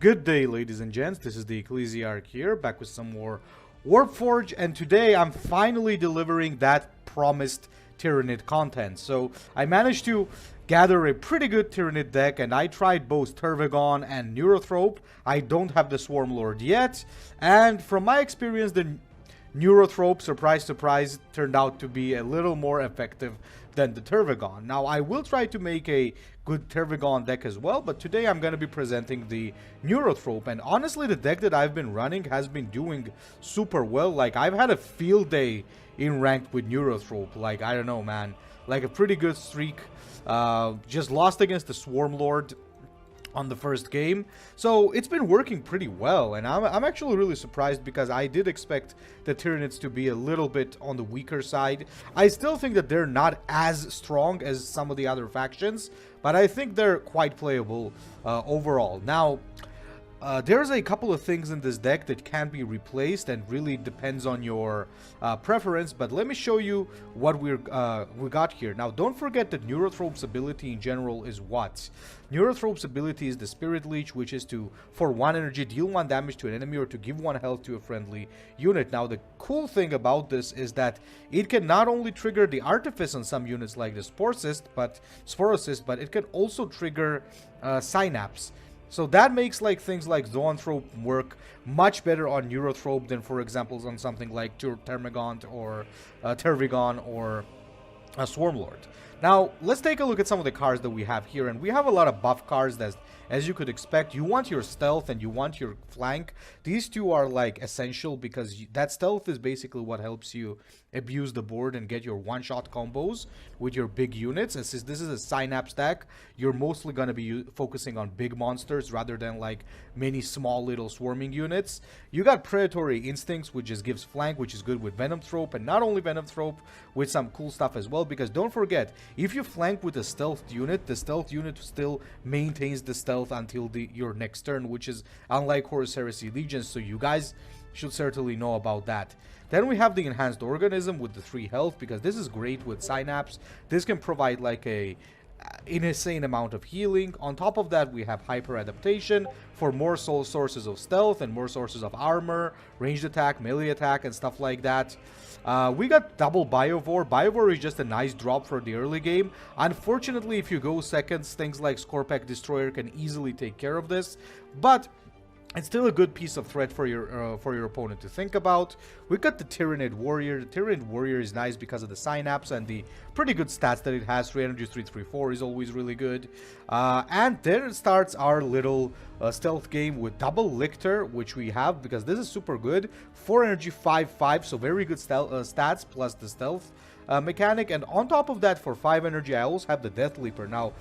Good day, ladies and gents. This is the Ecclesiarch here, back with some more Warpforge, and today I'm finally delivering that promised Tyranid content. So I managed to gather a pretty good Tyranid deck, and I tried both Tervigon and Neurothrope. I don't have the Swarm Lord yet, and from my experience, the Neurothrope, surprise surprise, turned out to be a little more effective than the Tervigon. Now, I will try to make a good Tervigon deck as well, but today I'm going to be presenting the Neurothrope, and honestly, the deck that I've been running has been doing super well. Like, I've had a field day in ranked with Neurothrope. Like, I don't know, man. Like, a pretty good streak. Just lost against the Swarm Lord on the first game, so it's been working pretty well, and I'm actually really surprised because I did expect the Tyranids to be a little bit on the weaker side. I still think that they're not as strong as some of the other factions, but I think they're quite playable overall. Now, there's a couple of things in this deck that can be replaced and really depends on your preference, but let me show you what we got here. Now, don't forget that Neurothrope's ability in general is what? Neurothrope's ability is the Spirit Leech, which is to, for 1 energy, deal 1 damage to an enemy or to give 1 health to a friendly unit. Now, the cool thing about this is that it can not only trigger the Artifice on some units like the Sporocyst, but it can also trigger Synapse. So that makes like things like Zoanthrope work much better on Neurothrope than, for example, on something like Termagant or Tervigon or Swarmlord. Now, let's take a look at some of the cards that we have here, and we have a lot of buff cards that, as you could expect. You want your stealth and you want your flank. These two are like essential because that stealth is basically what helps you abuse the board and get your one-shot combos with your big units. And since this is a Synapse deck, you're mostly going to be focusing on big monsters rather than like many small little swarming units. You got Predatory Instincts, which just gives flank, which is good with Venomthrope, and not only Venomthrope, with some cool stuff as well, because don't forget, if you flank with a stealth unit, the stealth unit still maintains the stealth until your next turn, which is unlike Horus Heresy Legions, so you guys should certainly know about that. Then we have the Enhanced Organism with the 3 health, because this is great with Synapse. This can provide like an insane amount of healing. On top of that, we have Hyper Adaptation for more sources of stealth and more sources of armor, ranged attack, melee attack, and stuff like that. We got double Biovore. Biovore is just a nice drop for the early game. Unfortunately, if you go seconds, things like Scorpack Destroyer can easily take care of this, but it's still a good piece of threat for your opponent to think about. We got the Tyranid Warrior. The Tyranid Warrior is nice because of the Synapse and the pretty good stats that it has. 3 energy, 3/3/4 is always really good. And there starts our little stealth game with double Lictor, which we have because this is super good. 4 energy, 5/5, so very good stats plus the stealth mechanic. And on top of that, for 5 energy, I also have the Death Leaper. Now,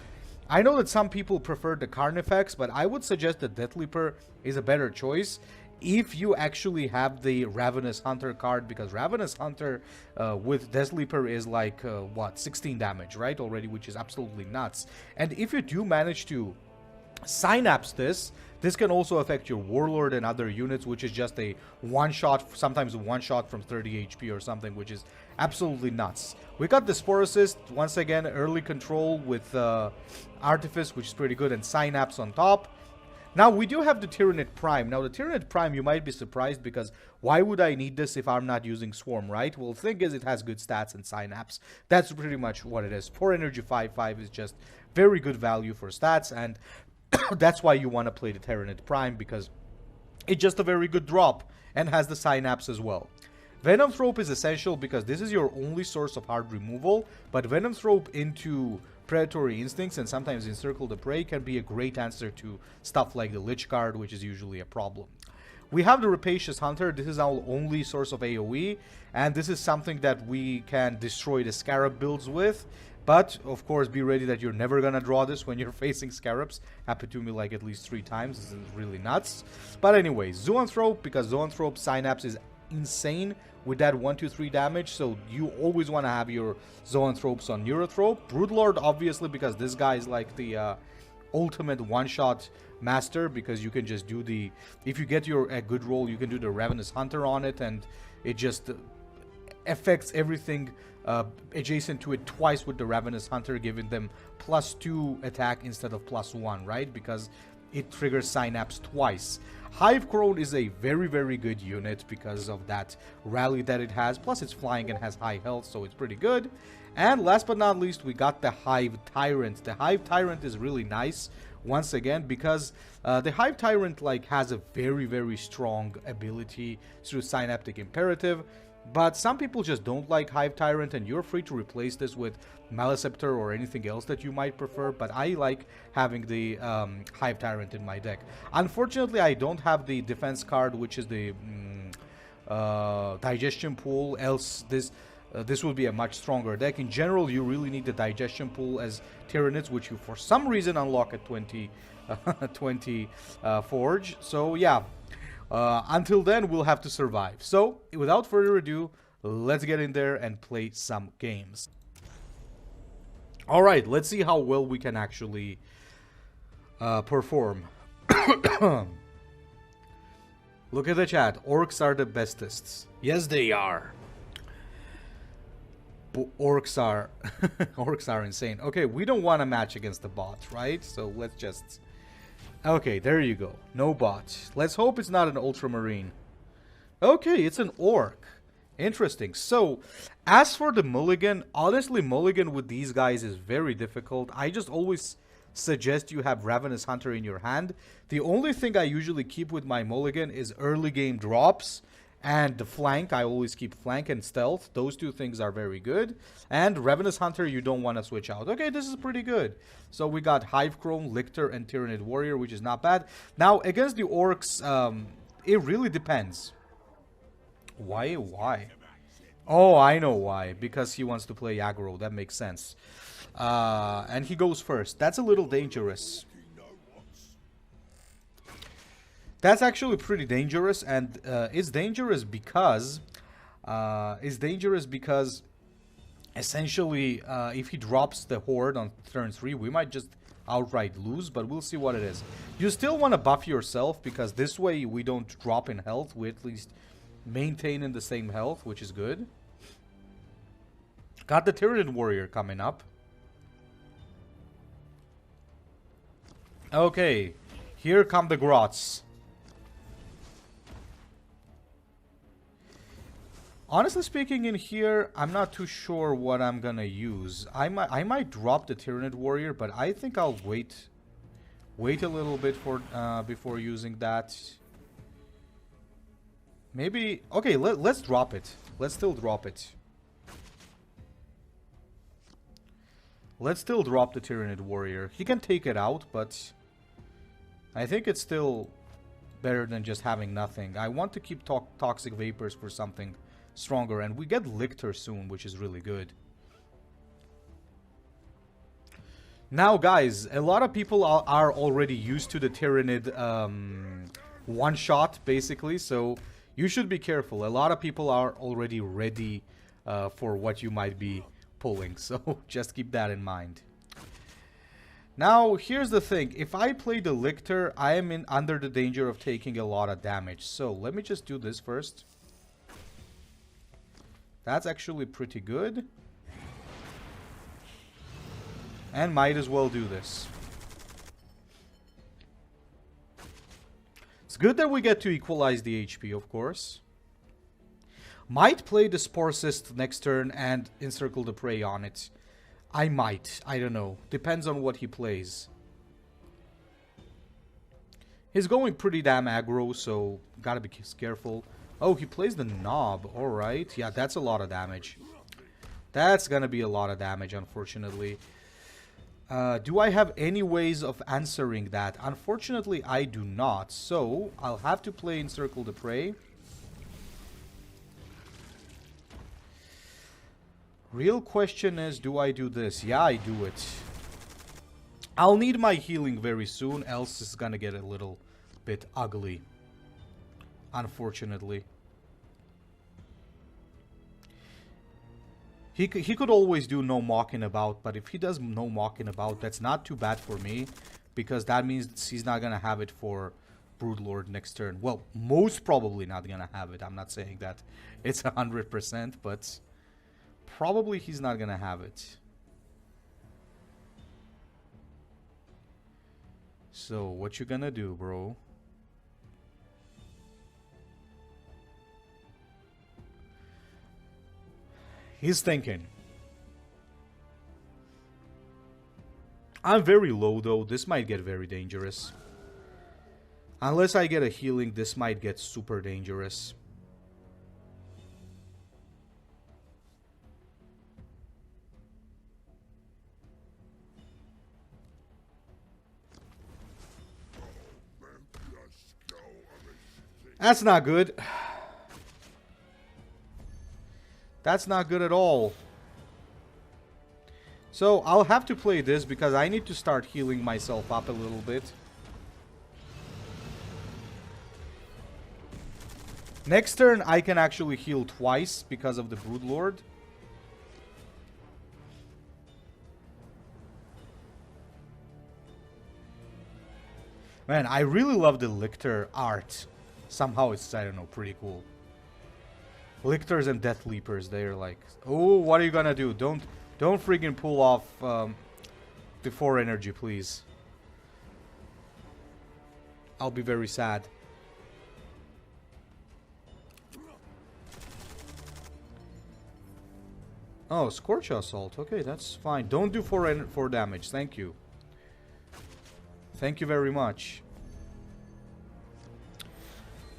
I know that some people prefer the Carnifex, but I would suggest that Death Leaper is a better choice if you actually have the Ravenous Hunter card, because Ravenous Hunter with Death Leaper is like, 16 damage, right, already, which is absolutely nuts. And if you do manage to Synapse this can also affect your Warlord and other units, which is just a one-shot, sometimes a one-shot from 30 HP or something, which is absolutely nuts. We got the Sporocyst, once again, early control with Artifice, which is pretty good, and Synapse on top. Now, we do have the Tyranid Prime. Now, the Tyranid Prime, you might be surprised because why would I need this if I'm not using Swarm, right? Well, the thing is, it has good stats and Synapse. That's pretty much what it is. 4 energy, 5/5 is just very good value for stats, and that's why you want to play the Tyranid Prime, because it's just a very good drop and has the Synapse as well. Venomthrope is essential because this is your only source of hard removal, but Venomthrope into Predatory Instincts and sometimes Encircle the Prey can be a great answer to stuff like the Lich card, which is usually a problem. We have the Rapacious Hunter. This is our only source of AoE, and this is something that we can destroy the Scarab builds with. But, of course, be ready that you're never gonna draw this when you're facing Scarabs. Happened to me like at least 3 times. This is really nuts. But anyway, Zoanthrope, because Zoanthrope Synapse is insane with that 1/2/3 damage, so you always want to have your Zoanthropes on Neurothrope. Broodlord, obviously, because this guy is like the ultimate one-shot master, because you can just do the, if you get a good roll, you can do the Ravenous Hunter on it, and it just affects everything adjacent to it twice with the Ravenous Hunter, giving them +2 attack instead of +1, right? Because it triggers Synapse twice. Hive Crone is a very, very good unit because of that rally that it has. Plus, it's flying and has high health, so it's pretty good. And last but not least, we got the Hive Tyrant. The Hive Tyrant is really nice, once again, because the Hive Tyrant has a very, very strong ability through Synaptic Imperative. But some people just don't like Hive Tyrant, and you're free to replace this with Maleceptor or anything else that you might prefer. But I like having the Hive Tyrant in my deck. Unfortunately, I don't have the defense card, which is the Digestion Pool, else this will be a much stronger deck. In general, you really need the Digestion Pool as Tyranids, which you for some reason unlock at 20 Forge. So yeah. Until then, we'll have to survive. So, without further ado, let's get in there and play some games. Alright, let's see how well we can actually perform. Look at the chat. Orcs are the bestest. Yes, they are. Orcs are... Orcs are insane. Okay, we don't want to match against the bot, right? So, let's just... Okay, there you go. No bot. Let's hope it's not an ultramarine. Okay, it's an orc. Interesting. So, as for the mulligan, honestly, mulligan with these guys is very difficult. I just always suggest you have Ravenous Hunter in your hand. The only thing I usually keep with my mulligan is early game drops. And the flank, I always keep flank and stealth. Those two things are very good. And Ravenous Hunter, you don't want to switch out. Okay, this is pretty good. So we got Hive Crone, Lictor, and Tyranid Warrior, which is not bad. Now, against the orcs, it really depends. Why? Oh, I know why. Because he wants to play aggro. That makes sense. And he goes first. That's a little dangerous. That's actually pretty dangerous, and it's dangerous because essentially if he drops the horde on turn 3, we might just outright lose, but we'll see what it is. You still want to buff yourself because this way we don't drop in health. We at least maintain in the same health, which is good. Got the Tyranid Warrior coming up. Okay, here come the Grots. Honestly speaking, in here, I'm not too sure what I'm gonna use. I might drop the Tyranid Warrior, but I think I'll wait a little bit for before using that. Maybe okay. Let's drop it. Let's still drop it. Let's still drop the Tyranid Warrior. He can take it out, but I think it's still better than just having nothing. I want to keep Toxic Vapors for something stronger, and we get Lictor soon, which is really good. Now, guys, a lot of people are already used to the Tyranid one-shot, basically, so you should be careful. A lot of people are already ready for what you might be pulling, so just keep that in mind. Now, here's the thing. If I play the Lictor, I am under the danger of taking a lot of damage. So, let me just do this first. That's actually pretty good. And might as well do this. It's good that we get to equalize the HP, of course. Might play the Spore Cyst next turn and encircle the prey on it. I might. I don't know. Depends on what he plays. He's going pretty damn aggro, so gotta be careful. Oh, he plays the Knob. Alright. Yeah, that's a lot of damage. That's gonna be a lot of damage, unfortunately. Do I have any ways of answering that? Unfortunately, I do not. So, I'll have to play Encircle the Prey. Real question is, do I do this? Yeah, I do it. I'll need my healing very soon, else it's gonna get a little bit ugly. Unfortunately. He could always do no mocking about, but if he does no mocking about, that's not too bad for me, because that means he's not gonna have it for Broodlord next turn. Well, most probably not gonna have it. I'm not saying that it's 100%, but probably he's not gonna have it. So, what you gonna do, bro? He's thinking. I'm very low, though. This might get very dangerous. Unless I get a healing, this might get super dangerous. That's not good. That's not good at all. So, I'll have to play this because I need to start healing myself up a little bit. Next turn, I can actually heal twice because of the Broodlord. Man, I really love the Lictor art. Somehow it's, I don't know, pretty cool. Lictors and Death Leapers, they're like, oh, what are you gonna do? Don't freaking pull off the 4 energy, please. I'll be very sad. Oh, Scorch Assault. Okay, that's fine. Don't do 4 damage. Thank you. Thank you very much.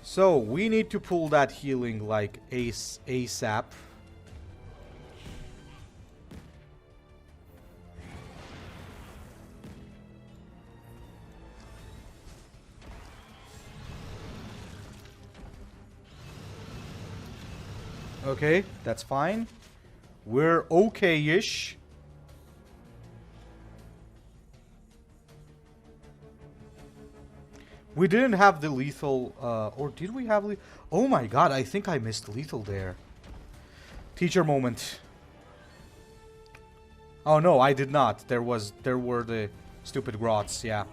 So, we need to pull that healing like ASAP. Okay, that's fine. We're okay-ish. We didn't have the lethal, or did we have lethal? Oh my god, I think I missed lethal there. Teacher moment. Oh no, I did not. There were the stupid grots, yeah.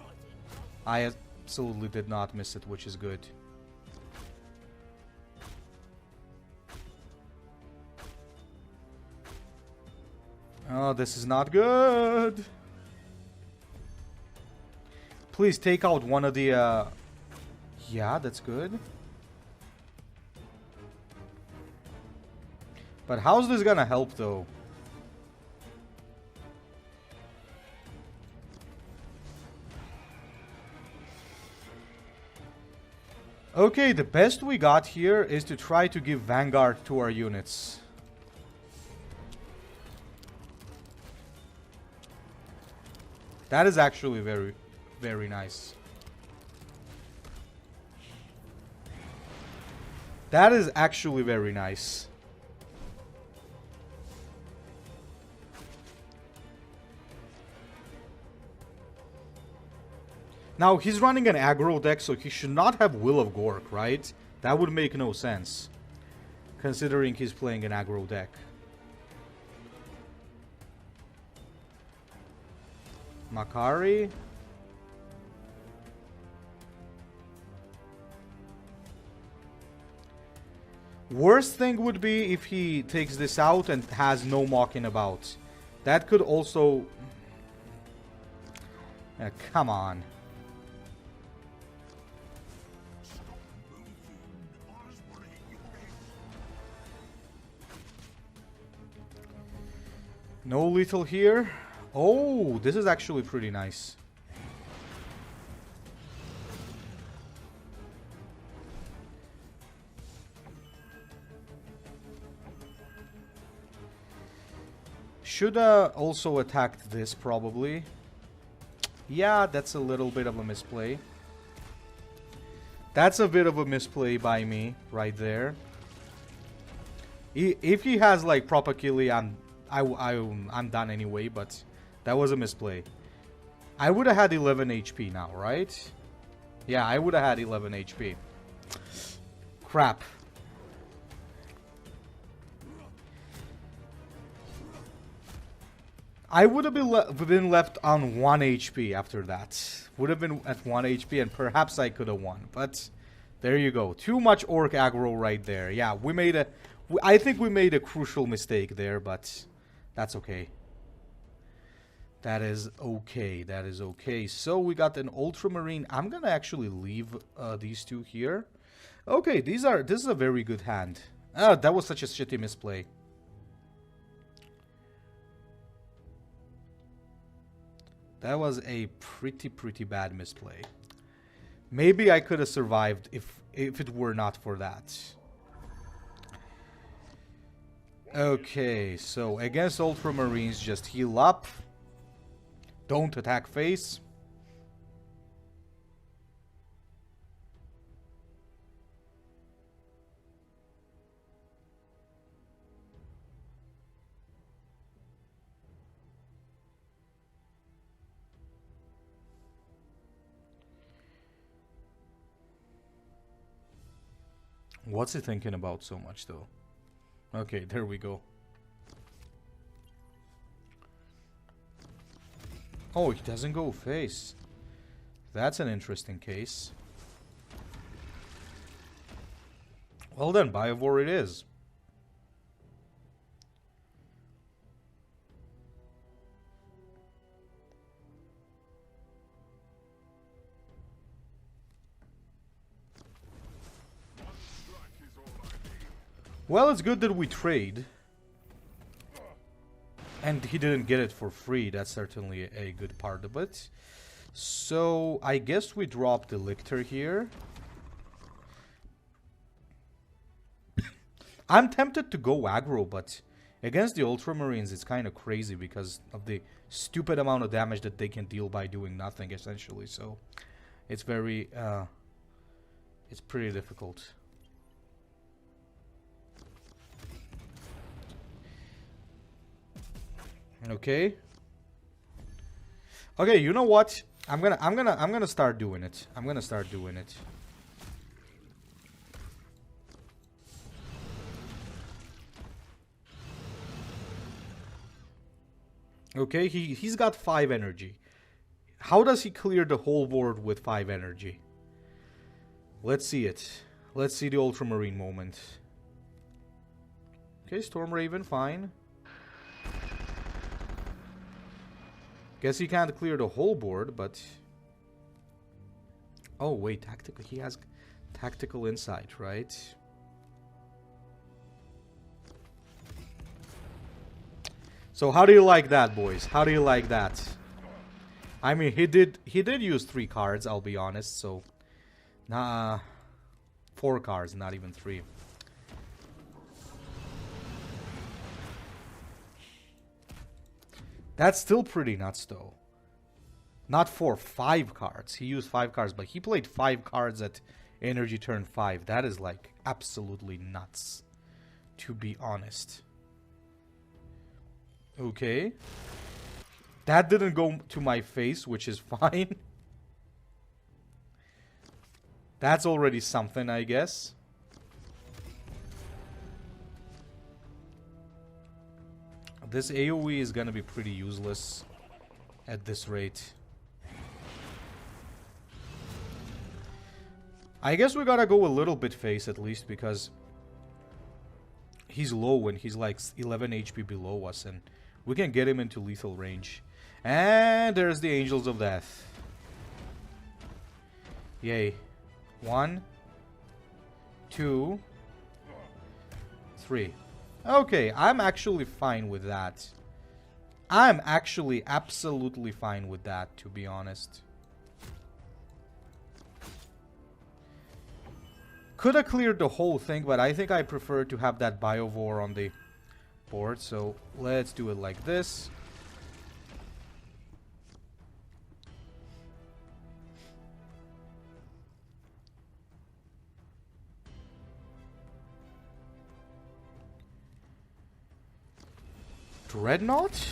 I absolutely did not miss it, which is good. Oh, this is not good. Please take out one of the, yeah, that's good. But how's this gonna help, though? Okay, the best we got here is to try to give Vanguard to our units. That is actually very, very nice. That is actually very nice. Now, he's running an aggro deck, so he should not have Will of Gork, right? That would make no sense, considering he's playing an aggro deck. Makari. Worst thing would be if he takes this out and has no mocking about. That could also... come on. No lethal here. Oh, this is actually pretty nice. Should also attacked this probably. Yeah, that's a little bit of a misplay. That's a bit of a misplay by me right there. If he has like proper killie, I'm done anyway, but that was a misplay. I would have had 11 HP now, right? Yeah, I would have had 11 HP. Crap. I would have been left on 1 HP after that. Would have been at 1 HP and perhaps I could have won. But there you go. Too much orc aggro right there. Yeah, we made a... I think we made a crucial mistake there, but that's okay. That is okay. That is okay. So we got an ultramarine. I'm gonna actually leave these two here. Okay, this is a very good hand. Ah, that was such a shitty misplay. That was a pretty bad misplay. Maybe I could have survived if it were not for that. Okay, so against ultramarines, just heal up. Don't attack face. What's he thinking about so much, though? Okay, there we go. Oh, he doesn't go face. That's an interesting case. Well then, Biovore it is. Well, it's good that we trade. And he didn't get it for free. That's certainly a good part of it. So, I guess we drop the Lictor here. I'm tempted to go aggro, but against the Ultramarines, it's kind of crazy because of the stupid amount of damage that they can deal by doing nothing, essentially. So, it's very, it's pretty difficult. Okay. Okay, you know what? I'm gonna start doing it. I'm gonna start doing it. Okay, he's got 5 energy. How does he clear the whole board with 5 energy? Let's see it. Let's see the Ultramarine moment. Okay, Storm Raven, fine. Guess he can't clear the whole board, but... Oh, wait, tactical. He has tactical insight, right? So how do you like that, boys? How do you like that? I mean, he did use 3 cards, I'll be honest, so... Nah, 4 cards, not even 3. That's still pretty nuts, though. Not for 5 cards. He used 5 cards, but he played 5 cards at energy turn 5. That is, like, absolutely nuts, to be honest. Okay. That didn't go to my face, which is fine. That's already something, I guess. This AoE is gonna be pretty useless at this rate. I guess we gotta go a little bit face at least because he's low and he's like 11 HP below us and we can get him into lethal range. And there's the Angels of Death. Yay. 1, 2, 3. Okay, I'm actually fine with that. I'm actually absolutely fine with that, to be honest. Could have cleared the whole thing, but I think I prefer to have that Biovore on the board. So let's do it like this. Dreadnought?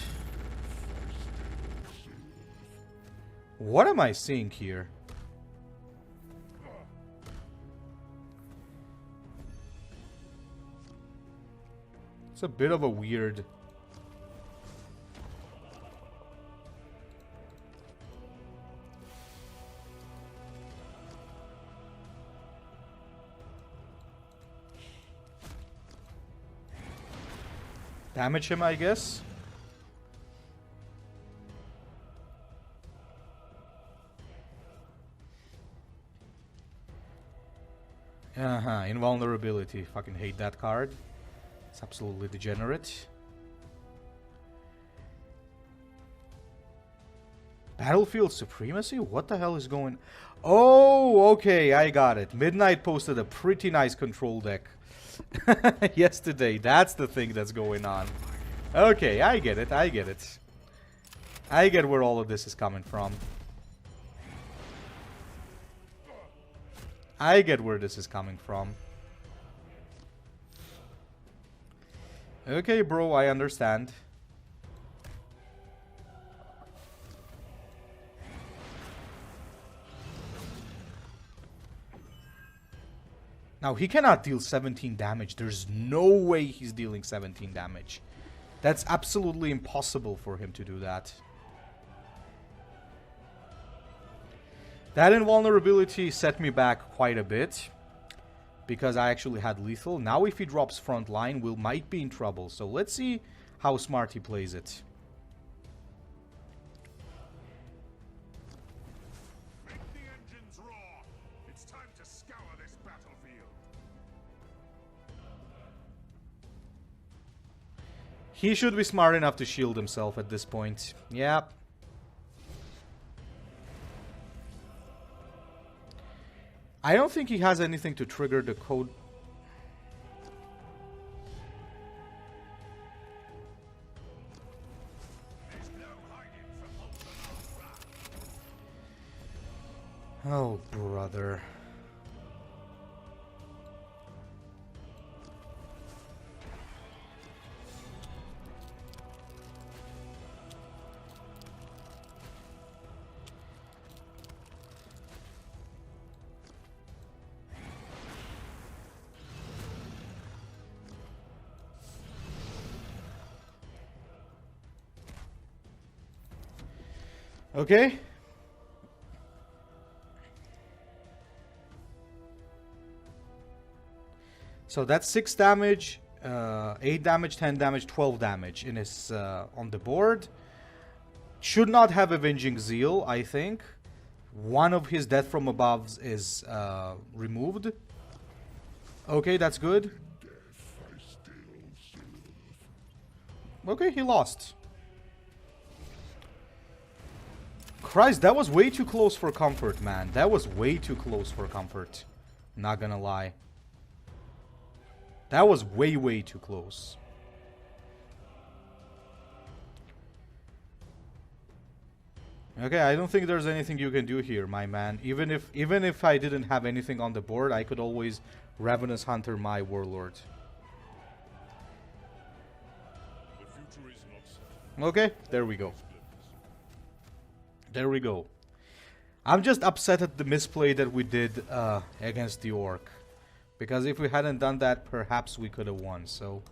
What am I seeing here? It's a bit of a weird... Damage him, I guess. Invulnerability. Fucking hate that card. It's absolutely degenerate. Battlefield Supremacy? What the hell is going... Oh, okay, I got it. Midnight posted a pretty nice control deck yesterday. That's the thing that's going on. Okay, I get it, I get it. I get where all of this is coming from. I get where this is coming from. Okay, bro, I understand. Now, he cannot deal 17 damage. There's no way he's dealing 17 damage. That's absolutely impossible for him to do that. That invulnerability set me back quite a bit, because I actually had lethal. Now if he drops front line, we might be in trouble. So let's see how smart he plays it. Make the engines roar. It's time to scour this battlefield. He should be smart enough to shield himself at this point. Yeah. I don't think he has anything to trigger the code. Oh, brother. Okay. So that's 6 damage, 8 damage, 10 damage, 12 damage in his on the board. Should not have Avenging Zeal, I think. One of his Death from Above is removed. Okay, that's good. Okay, he lost. Christ, that was way too close for comfort, man. That was way too close for comfort. Not gonna lie. That was way, way too close. Okay, I don't think there's anything you can do here, my man. Even if I didn't have anything on the board, I could always Ravenous Hunter my Warlord. Okay, there we go. There we go. I'm just upset at the misplay that we did against the Orc. Because if we hadn't done that, perhaps we could have won. So,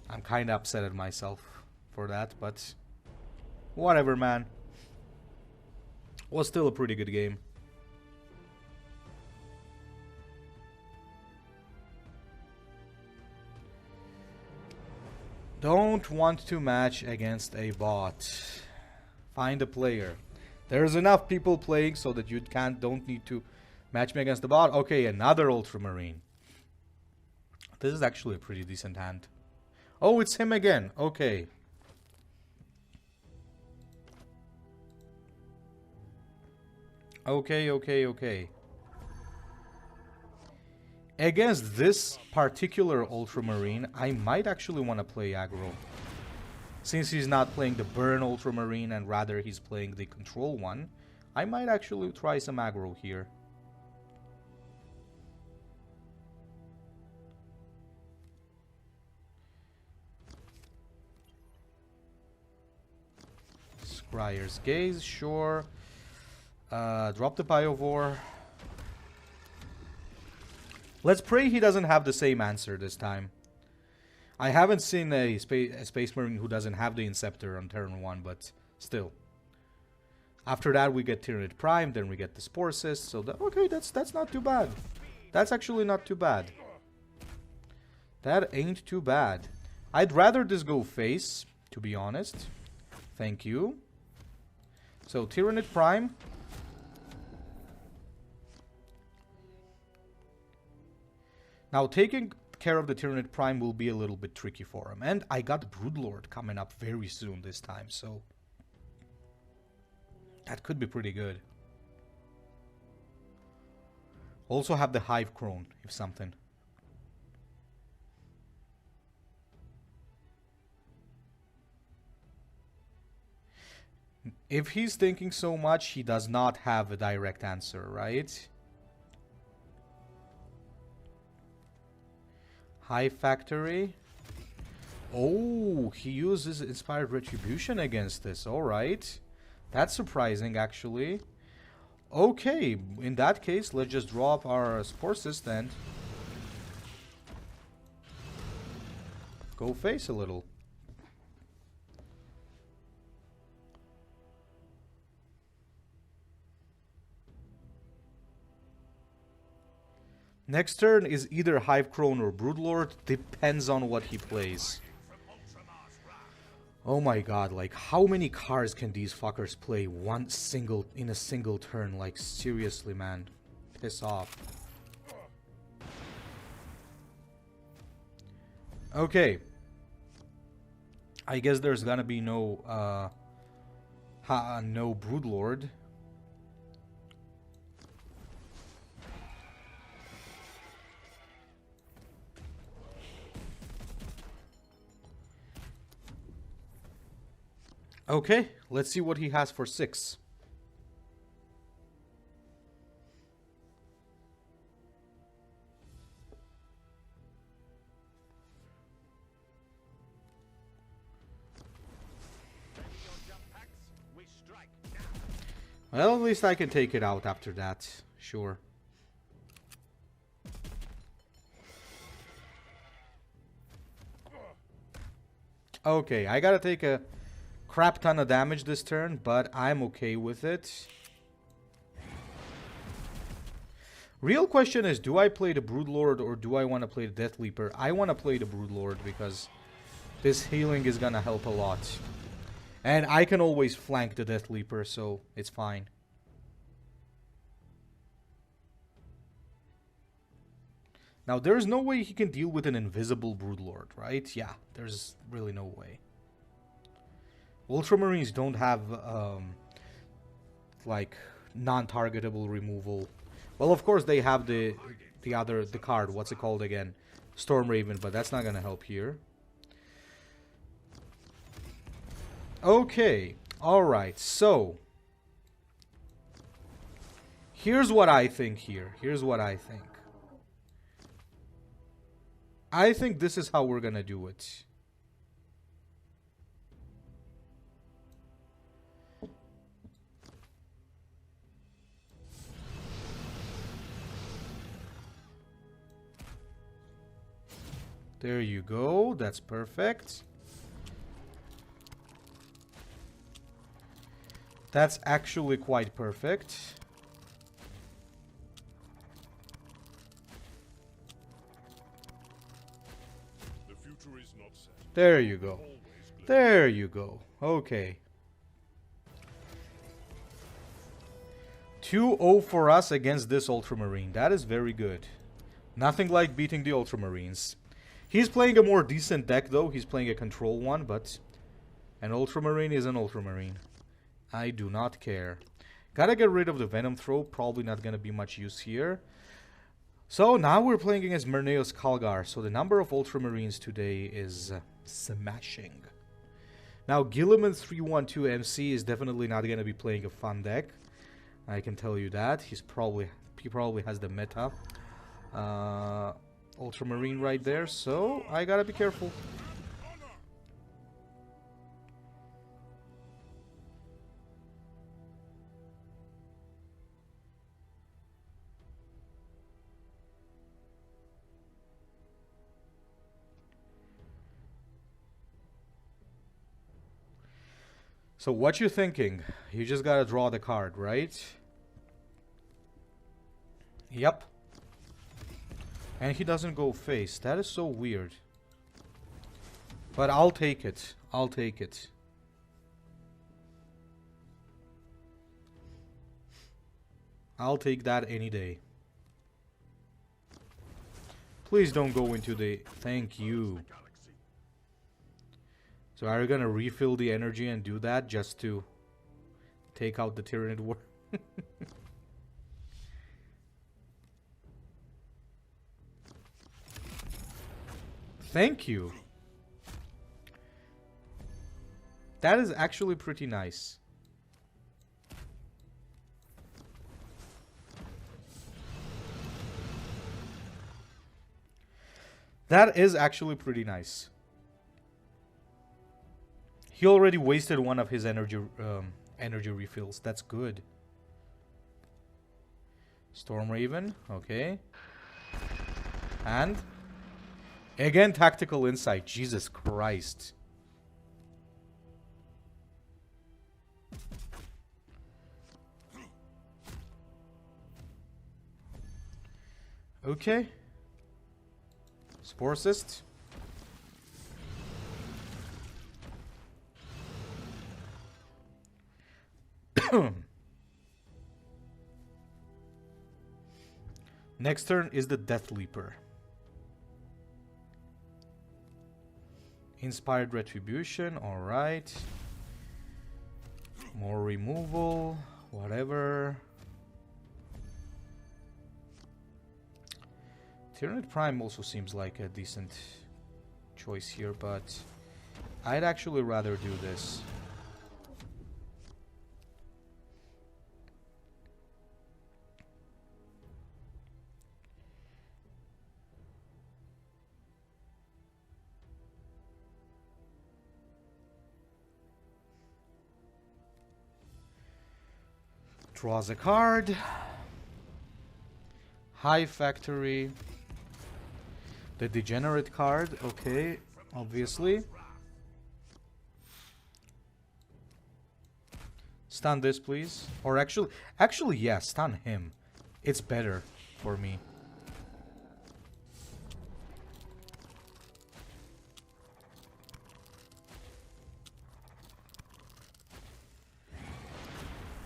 I'm kind of upset at myself for that. But, whatever, man. Was still a pretty good game. Don't want to match against a bot. Find a player. There's enough people playing so that you don't need to match me against the bot. Okay, another ultramarine. This is actually a pretty decent hand. Oh, it's him again. Okay. Okay. Against this particular ultramarine, I might actually want to play aggro. Since he's not playing the burn ultramarine and rather he's playing the control one, I might actually try some aggro here. Scryer's Gaze, sure. Drop the Biovore. Let's pray he doesn't have the same answer this time. I haven't seen a Space Marine who doesn't have the Inceptor on turn 1, but still. After that we get Tyranid Prime, then we get the Spore Cyst, so okay, that's not too bad. That's actually not too bad. That ain't too bad. I'd rather this go face, to be honest. Thank you. So Tyranid Prime. Now, taking care of the Tyranid Prime will be a little bit tricky for him. And I got Broodlord coming up very soon this time, so that could be pretty good. Also have the Hive Crone, if something. If he's thinking so much, he does not have a direct answer, right? Hive Factory. Oh, he uses Inspired Retribution against this. Alright. That's surprising, actually. Okay, in that case, let's just drop our Spore Cyst. Go face a little. Next turn is either Hive Crone or Broodlord, depends on what he plays. Oh my god, like how many cards can these fuckers play in a single turn? Like seriously, man. Piss off. Okay. I guess there's gonna be no no Broodlord. Okay, let's see what he has for 6. Well, at least I can take it out after that. Sure. Okay, I gotta take a crap ton of damage this turn, but I'm okay with it. Real question is, do I play the Broodlord or do I want to play the Death Leaper? I want to play the Broodlord because this healing is gonna help a lot. And I can always flank the Death Leaper, so it's fine. Now, there's no way he can deal with an invisible Broodlord, right? Yeah, there's really no way. Ultramarines don't have, like, non-targetable removal. Well, of course, they have the card, what's it called again? Storm Raven, but that's not gonna help here. Okay, alright, so here's what I think here. Here's what I think. I think this is how we're gonna do it. There you go, that's perfect. That's actually quite perfect. The future is not set. There you go. There you go. Okay. 2-0 for us against this Ultramarine. That is very good. Nothing like beating the Ultramarines. He's playing a more decent deck though. He's playing a control one, but an Ultramarine is an Ultramarine. I do not care. Gotta get rid of the Venomthrope. Probably not gonna be much use here. So now we're playing against Merneos Calgar. So the number of Ultramarines today is smashing. Now Gilliman 312 MC is definitely not gonna be playing a fun deck. I can tell you that. He probably has the meta Ultramarine right there. So I gotta be careful. So what you thinking? You just gotta draw the card, right? Yep. And he doesn't go face. That is so weird. But I'll take it. I'll take it. I'll take that any day. Please don't go into the... Thank you. So are you gonna refill the energy and do that just to take out the Tyranid war? Thank you. That is actually pretty nice. That is actually pretty nice. He already wasted one of his energy refills. That's good. Storm Raven, okay. And again, tactical insight. Jesus Christ. Okay. Spore Cyst. Next turn is the Death Leaper. Inspired Retribution, alright. More removal, whatever. Tyranid Prime also seems like a decent choice here, but I'd actually rather do this. Draws a card. High Factory. The Degenerate card, okay, obviously. Stun this, please. Or actually, yeah, stun him. It's better for me.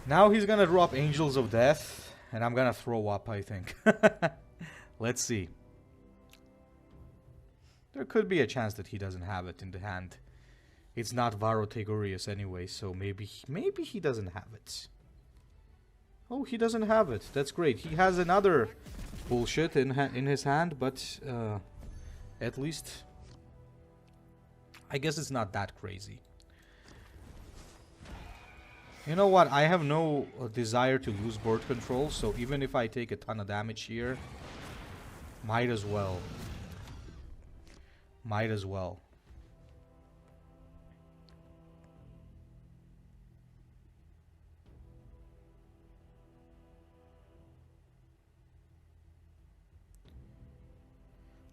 Now he's gonna drop Angels of Death, and I'm gonna throw up, I think. Let's see. There could be a chance that he doesn't have it in the hand. It's not Varo Tegorius anyway, so maybe he doesn't have it. Oh, he doesn't have it. That's great. He has another bullshit in his hand, but at least I guess it's not that crazy. You know what? I have no desire to lose board control, so even if I take a ton of damage here, might as well. Might as well.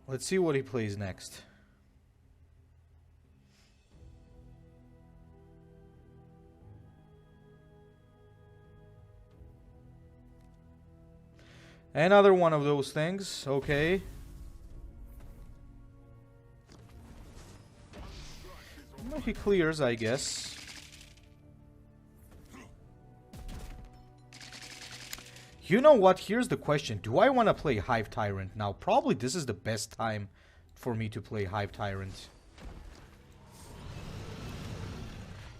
Let's see what he plays next. Another one of those things, okay. Well, he clears, I guess. You know what? Here's the question. Do I want to play Hive Tyrant now? Probably this is the best time for me to play Hive Tyrant.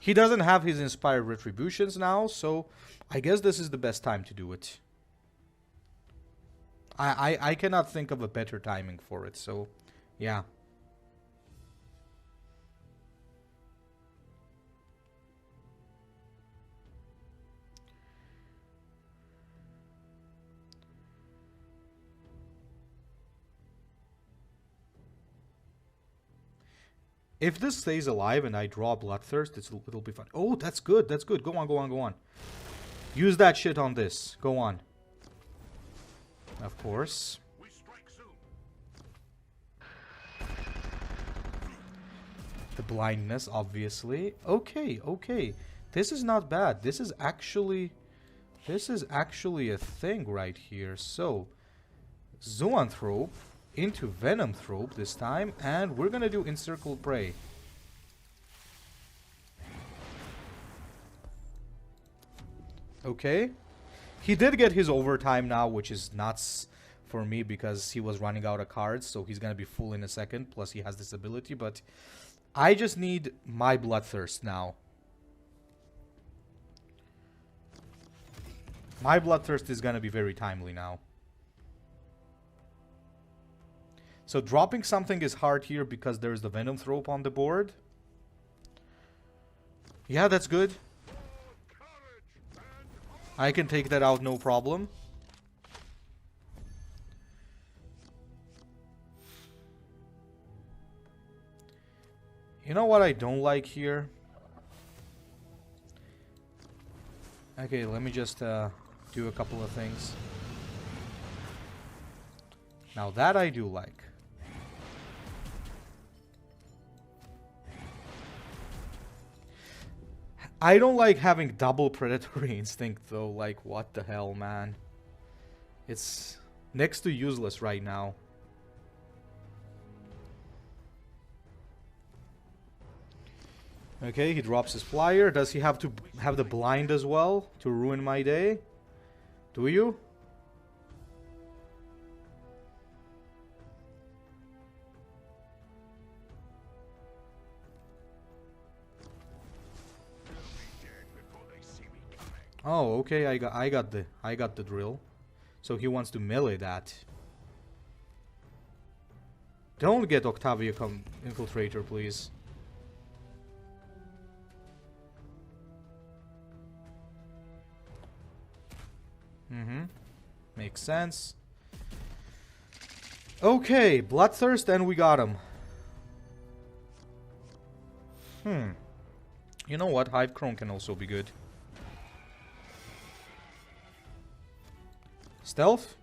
He doesn't have his Inspired Retributions now, so I guess this is the best time to do it. I cannot think of a better timing for it, so yeah. If this stays alive and I draw Bloodthirst, it'll be fun. Oh, that's good. That's good. Go on, go on, go on. Use that shit on this. Go on. Of course. We strike soon. The blindness, obviously. Okay, okay. This is not bad. This is actually a thing right here. So, Zoanthrope into Venomthrope this time, and we're gonna do Encircle Prey. Okay. He did get his overtime now, which is not for me because he was running out of cards, so he's gonna be full in a second, plus he has this ability, but I just need my Bloodthirst now. My Bloodthirst is gonna be very timely now. So dropping something is hard here because there's the Venomthrope on the board. Yeah, that's good. I can take that out, no problem. You know what I don't like here? Okay, let me just do a couple of things. Now that I do like. I don't like having double predatory instinct though, like what the hell, man. It's next to useless right now. Okay, he drops his flyer. Does he have to have the blind as well to ruin my day? Do you? Oh, okay, I got the drill. So he wants to melee that. Don't get Octavia Infiltrator, please. Makes sense. Okay, Bloodthirst, and we got him. You know what? Hive Crone can also be good. Stealth?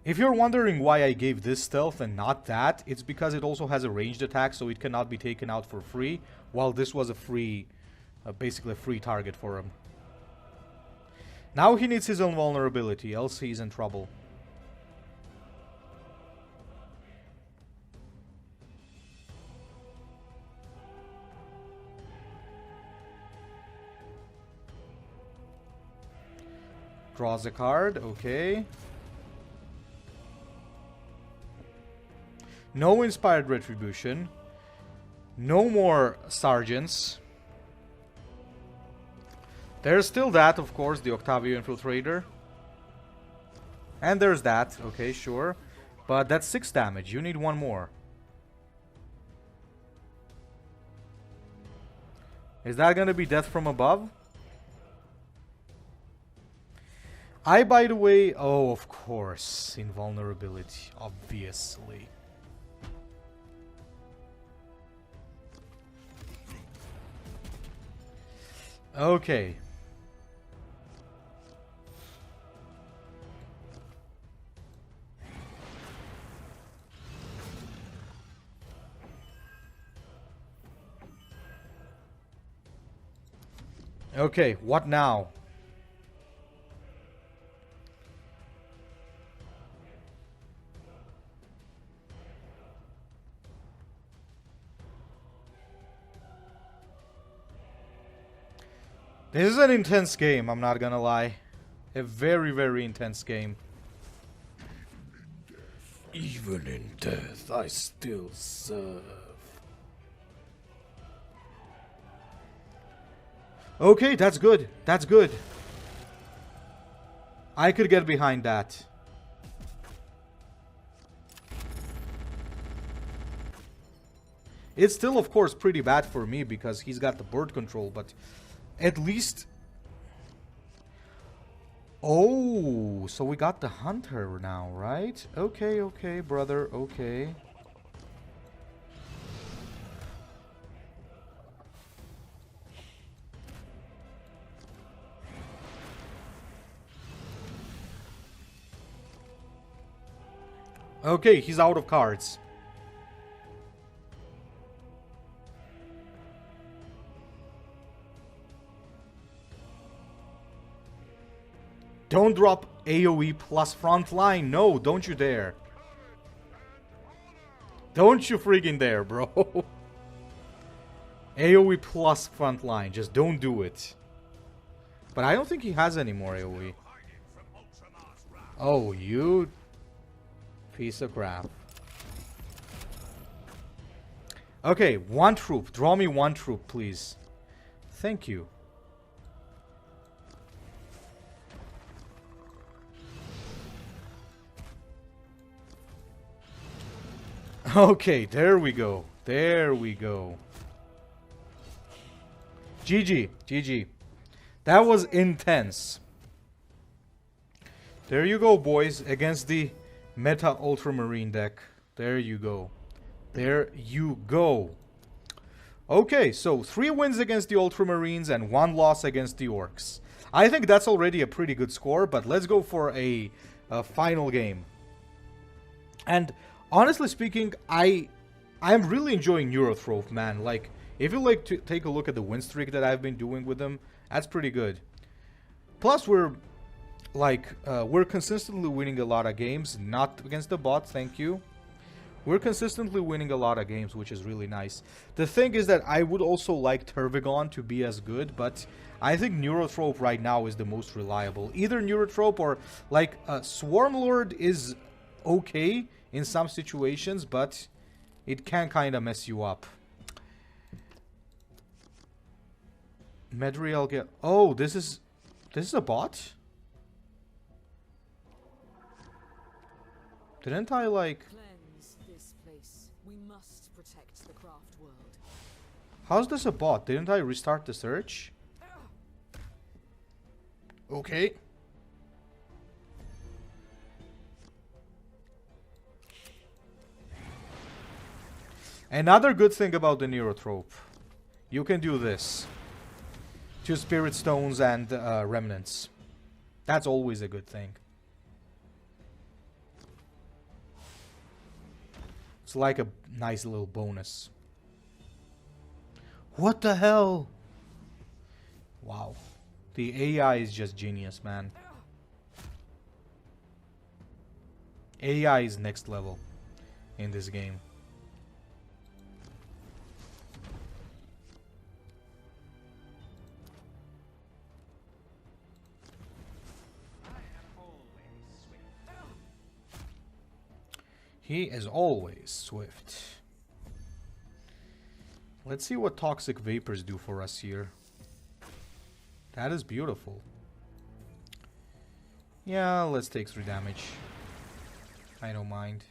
If you're wondering why I gave this stealth and not that, it's because it also has a ranged attack, so it cannot be taken out for free, while this was a free, basically a free target for him. Now he needs his invulnerability, else he's in trouble. Draws a card, okay. No Inspired Retribution. No more Sergeants. There's still that, of course, the Octavio Infiltrator. And there's that, okay, sure. But that's 6 damage, you need one more. Is that gonna be death from above? By the way, oh, of course, invulnerability, obviously. Okay. Okay, what now? This is an intense game, I'm not gonna lie. A very, very intense game. Even in death, I still serve. Okay, that's good. That's good. I could get behind that. It's still, of course, pretty bad for me because he's got the bird control, but at least... Oh, so we got the hunter now, right? Okay, okay, brother, okay. Okay, he's out of cards. Don't drop AoE plus frontline. No, don't you dare. Don't you freaking dare, bro. AoE plus frontline. Just don't do it. But I don't think he has any more AoE. Oh, you piece of crap. Okay, one troop. Draw me one troop, please. Thank you. Okay, there we go. There we go. GG. GG. That was intense. There you go, boys. Against the meta ultramarine deck. There you go. There you go. Okay, so 3 wins against the ultramarines and 1 loss against the orcs. I think that's already a pretty good score, but let's go for a final game. And honestly speaking, I'm really enjoying Neurothrope, man. Like, if you like to take a look at the win streak that I've been doing with them, that's pretty good. Plus, we're consistently winning a lot of games. Not against the bot, thank you. We're consistently winning a lot of games, which is really nice. The thing is that I would also like Tervigon to be as good, but I think Neurothrope right now is the most reliable. Either Neurothrope or, like, Swarmlord is okay in some situations, but it can kind of mess you up. Medriel get... Oh, this is a bot? Didn't I, like... Cleanse this place. We must protect the craft world. How's this a bot? Didn't I restart the search? Okay. Another good thing about the Neurothrope. You can do this. 2 Spirit Stones and Remnants. That's always a good thing. It's like a nice little bonus. What the hell? Wow. The AI is just genius, man. AI is next level in this game. He is always swift. Let's see what toxic vapors do for us here. That is beautiful. Yeah, let's take 3 damage. I don't mind.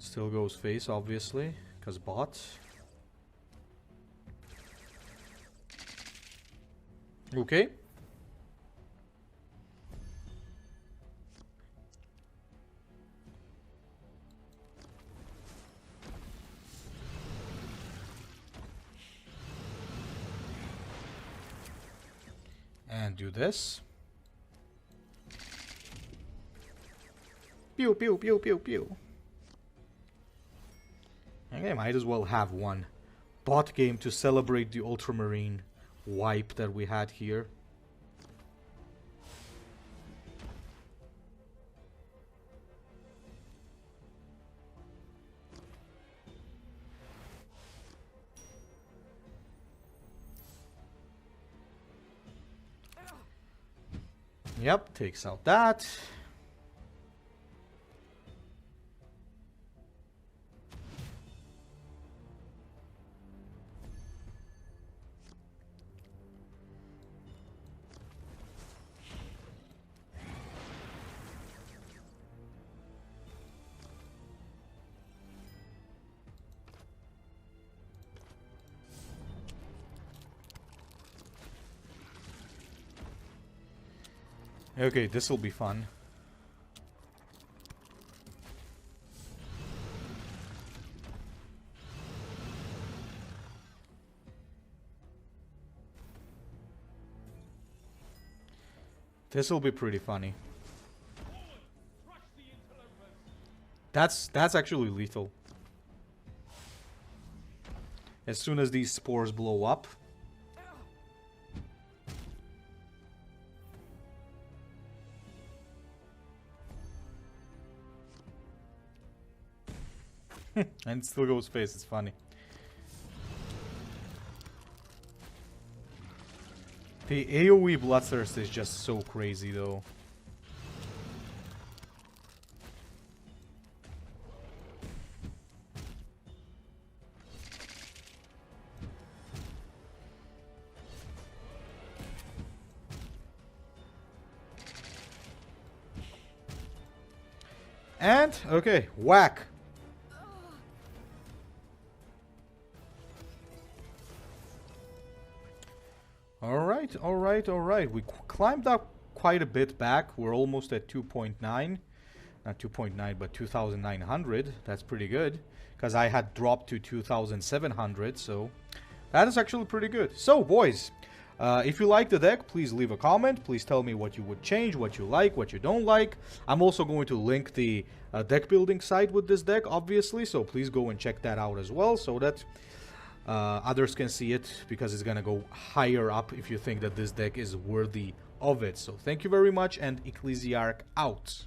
Still goes face, obviously, because bot. Okay. And do this. Pew, pew, pew, pew, pew. Okay, might as well have one bot game to celebrate the ultramarine wipe that we had here. Yep, takes out that. Okay, this will be fun. This will be pretty funny. That's actually lethal. As soon as these spores blow up. And it still goes face, it's funny. The AoE Bloodthirst is just so crazy though. And, okay, whack. Alright, alright, alright. We climbed up quite a bit back. We're almost at 2.9. Not 2.9, but 2,900. That's pretty good. Because I had dropped to 2,700, so that is actually pretty good. So, boys, if you like the deck, please leave a comment. Please tell me what you would change, what you like, what you don't like. I'm also going to link the deck building site with this deck, obviously. So please go and check that out as well, so that others can see it, because it's gonna go higher up if you think that this deck is worthy of it. So thank you very much, and Ecclesiarch out.